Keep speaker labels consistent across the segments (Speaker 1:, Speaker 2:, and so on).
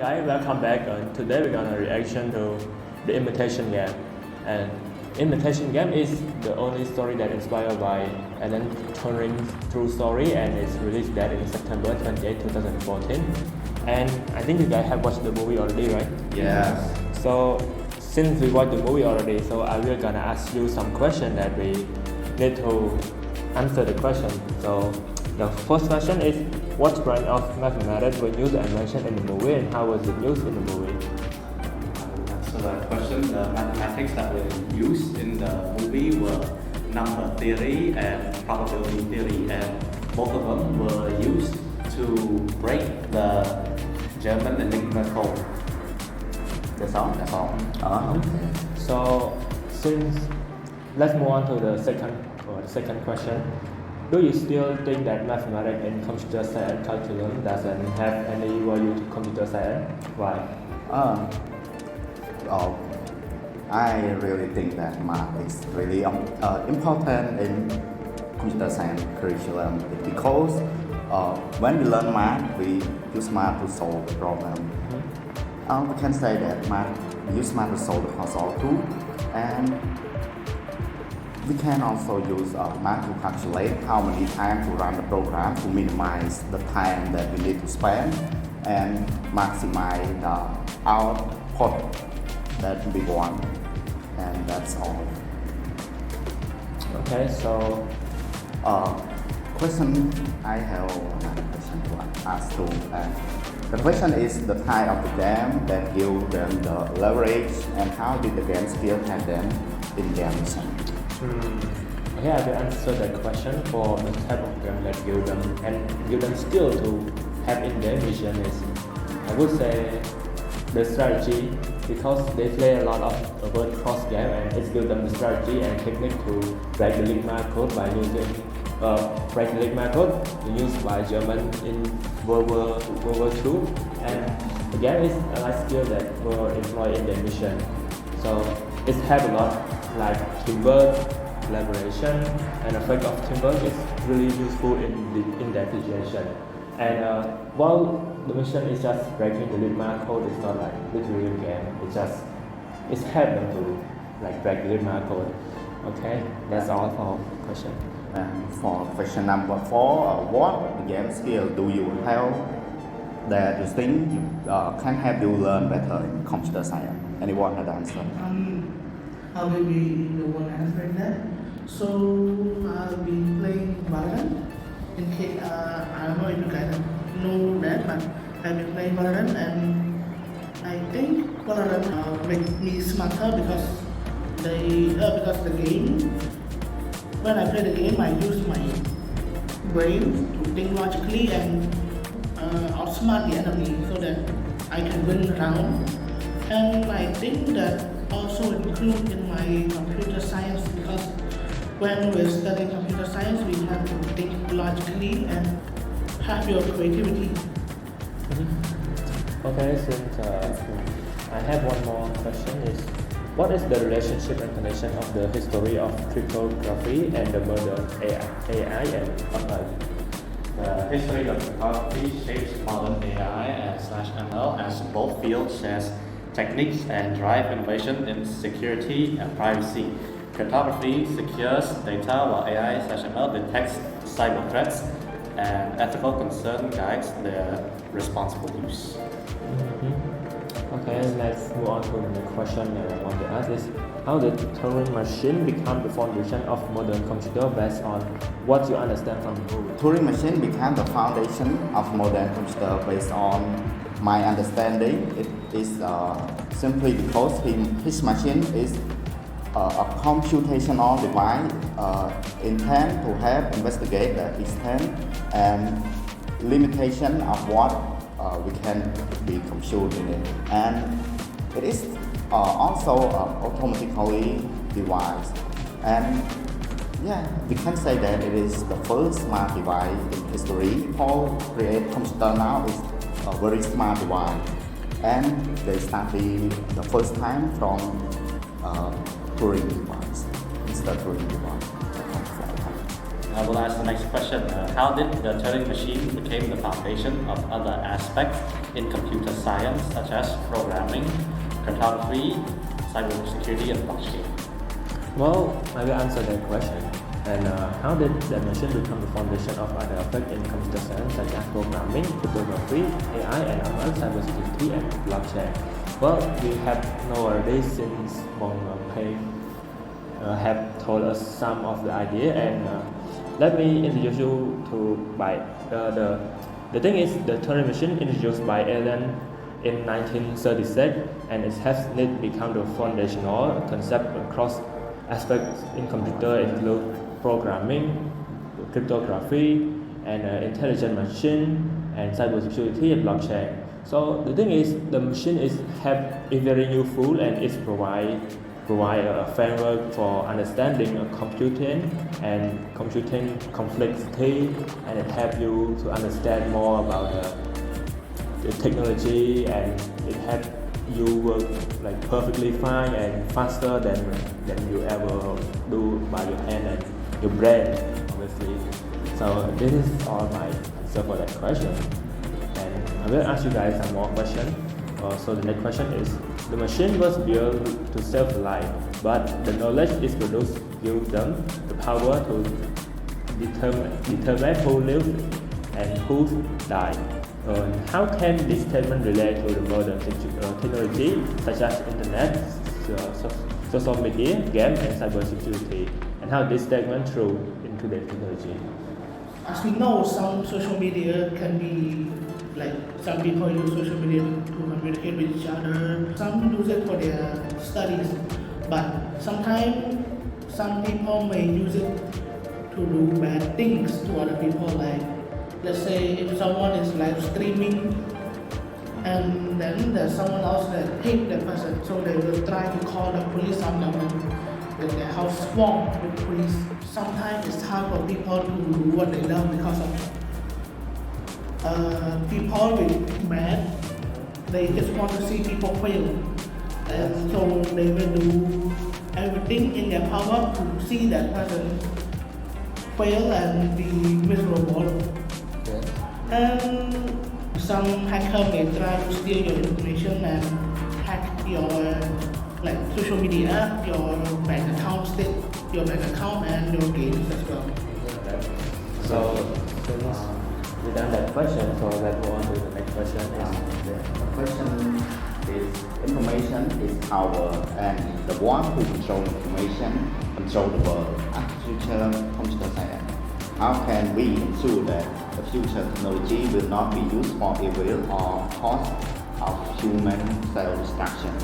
Speaker 1: guys, welcome back. Today we're gonna reaction to the Imitation game. And Imitation game is the only story that inspired by Alan Turing's true story, and it's released that in September 28, 2014. And I think you guys have watched the movie already, right?
Speaker 2: Yes.
Speaker 1: So since we watched the movie already, so I will gonna ask you some question that we need to answer the question. So the first question is, what branch of mathematics were used and mentioned in the movie, and how was it used in the movie?
Speaker 2: So the question, the mathematics that were used in the movie were number theory and probability theory, and both of them were used to break the German enigma code. That's all.
Speaker 1: Okay. So since let's move on to the second question. Do you still think that mathematics and computer science curriculum doesn't have any value to computer science? Why?
Speaker 3: I really think that math is really important in computer science curriculum because when we learn math, we use math to solve the problem. We can say that we use math to solve the crossword too, and we can also use math to calculate how many times to run the program to minimize the time that we need to spend and maximize the output that we want. And that's all.
Speaker 1: Okay, so
Speaker 3: question, I have another question to ask too. The question is the type of the game that give them the leverage, and how did the game skill help them in their mission?
Speaker 1: Okay, I will answer that question. For the type of game that give them skill to have in their mission is, I would say, the strategy, because they play a lot of word cross game, and it gives them the strategy and technique to break the Ligma code by using break the Ligma code used by German in World War II, and again it's a life skill that were employed in their mission. So it has a lot like teamwork, collaboration, and effect of teamwork is really useful in that situation. And while the mission is just breaking the Ligma code, it's not like literally a game. It's help them to like break the Ligma code. Okay, that's all for question.
Speaker 3: And for question number 4, what game skill do you have that you think can help you learn better in computer science? Anyone had the answer?
Speaker 4: I will be the one answering that. So I'll be playing Valorant. In case I don't know if you guys know that, but I've been playing Valorant, and I think Valorant makes me smarter because the game. When I play the game, I use my brain to think logically and outsmart the enemy so that I can win the round. And I think that also include in my computer science, because when we study computer science, we have to think logically and have your creativity.
Speaker 1: Okay, since I have one more question is, what is the relationship and connection of the history of cryptography and the modern AI and ML?
Speaker 2: The history of cryptography shapes modern AI and /ML, as both fields share techniques and drive innovation in security and privacy. Cryptography secures data, while AI/ML detects cyber threats, and ethical concern guides their responsible use.
Speaker 1: Okay, let's move on to the next question that I want to ask is, how did Turing machine become the foundation of modern computer based on what you understand from the movie?
Speaker 3: Turing machine became the foundation of modern computer based on my understanding. It is simply because his machine is a computational device intended to help investigate the extent and limitation of what we can be computed in it, and it is also automatically devised, and we can say that it is the first smart device in history. All create computer now is a very smart device, and they started the first time from Turing device. It's the Turing device.
Speaker 2: I will ask the next question. How did the Turing machine become the foundation of other aspects in computer science, such as programming, cryptography, cybersecurity, and blockchain?
Speaker 1: Well, I will answer that question. And how did the machine become the foundation of other aspects in computer science, such as programming, cryptography, AI, and ML, cybersecurity, and blockchain? Well, we have known already since Bong Pei have told us some of the idea, and let me introduce you to the thing is the Turing machine introduced by Allen in 1936, and it has indeed become the foundational concept across aspects in computer, include programming, cryptography, and intelligent machine, and cybersecurity and blockchain. So the thing is, the machine is very useful, and it provide a framework for understanding computing and computing complexity, and it help you to understand more about the technology, and it help you work like perfectly fine and faster than you ever do by your hand and your brain, obviously. So this is all my answer for that question, and I will ask you guys some more questions. So the next question is: the machine was built to save life, but the knowledge is produced gives them the power to determine who lives and who died. How can this statement relate to the modern technology such as internet, social media, games, and cybersecurity? And how this statement true in today's technology?
Speaker 4: As we know, some social media can be like some people use social media to communicate with each other. Some use it for their studies, but sometimes some people may use it to do bad things to other people. Like let's say if someone is live streaming, and then there's someone else that hate that person, so they will try to call the police on them, and their house swarmed with police. Sometimes it's hard for people to do what they love because of people with mad. They just want to see people fail, and so they will do everything in their power to see that person fail and be miserable. And some hacker may try to steal your information and hack your like social media, your bank account, and your games as well.
Speaker 1: So since we done that question, so let's go on to the next question.
Speaker 3: The question is: information is power, and the one who controls information controls the world. At future computer science, how can we ensure that the future technology will not be used for evil or cause of human self-destruction?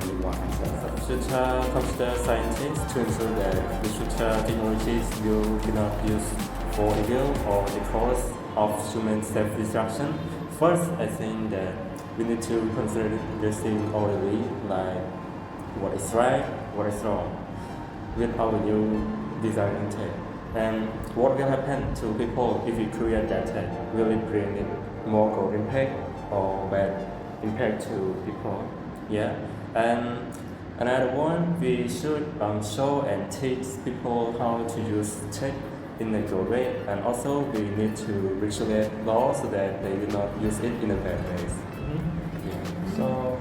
Speaker 3: Anyone answer?
Speaker 5: Future computer scientists to ensure that the future technologies will be not used for evil or the cause of human self-destruction. First, I think that we need to consider this thing orderly, like what is right, what is wrong, with our new design and tech. And what will happen to people if we create that tech? Will it bring it more good impact or bad impact to people? Yeah. And another one, we should show and teach people how to use tech in a good way, and also we need to regulate laws so that they will not use it in a bad ways.
Speaker 1: Yeah. So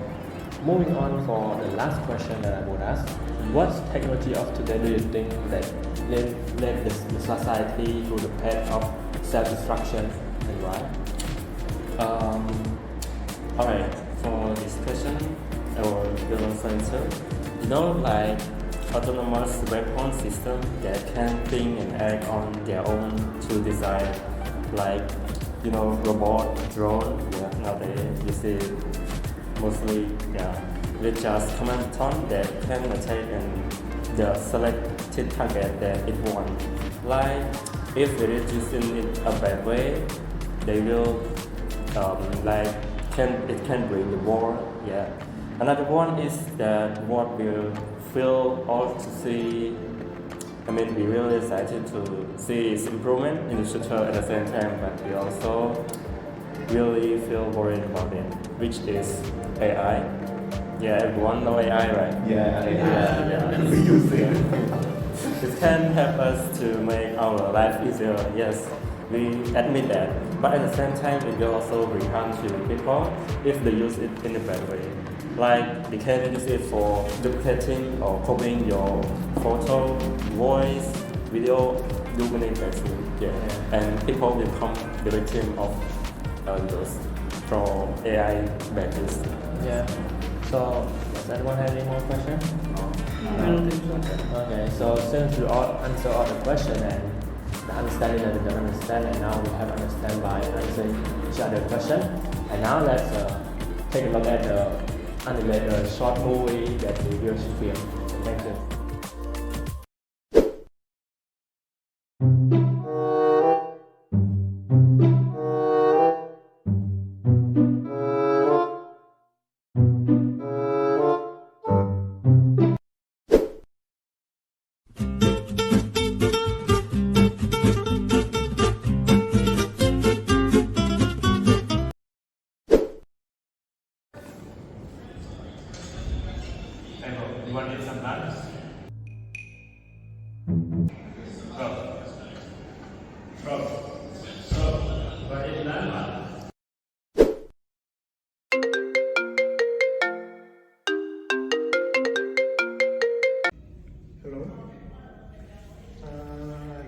Speaker 1: moving on for the last question that I would ask: what technology of today do you think that led the society to the path of self-destruction, and why?
Speaker 5: Alright, for this question, I will answer. Like autonomous weapon system that can think and act on their own to design, like robot, drone. Yeah, nowadays you see mostly with just command tone that can attack and the selected target that it wants. Like if it is using it a bad way, they will it can bring the war. Yeah. Another one is that what will feel all to see. We really excited to see its improvement in the future at the same time, but we also really feel worried about it, which is AI. Yeah, everyone know AI, right?
Speaker 3: Yeah.
Speaker 5: We use it. It can help us to make our life easier, yes, we admit that. But at the same time, it will also bring harm to people if they use it in a bad way. Like, they can use it for duplicating or copying your photo, voice, video, do many bad things. Yeah. And people will become the victim of those from AI bad use.
Speaker 1: Yeah. So, does anyone have any more questions?
Speaker 4: I don't think so.
Speaker 1: Okay, so since we all answer all the questions and the understanding that we don't understand, and now we have understand by answering each other question. And now let's take a look at the animated short movie that we will film. Thank you.
Speaker 5: You want to eat some nuts?
Speaker 4: Hello?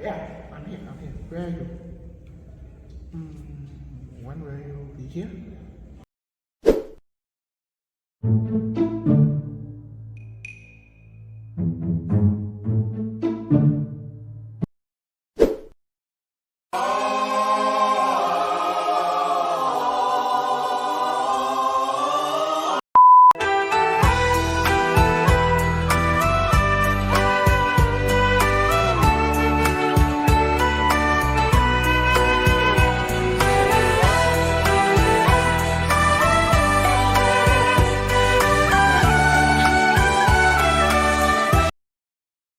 Speaker 4: Yeah, I'm here. Where are you? When will you be here?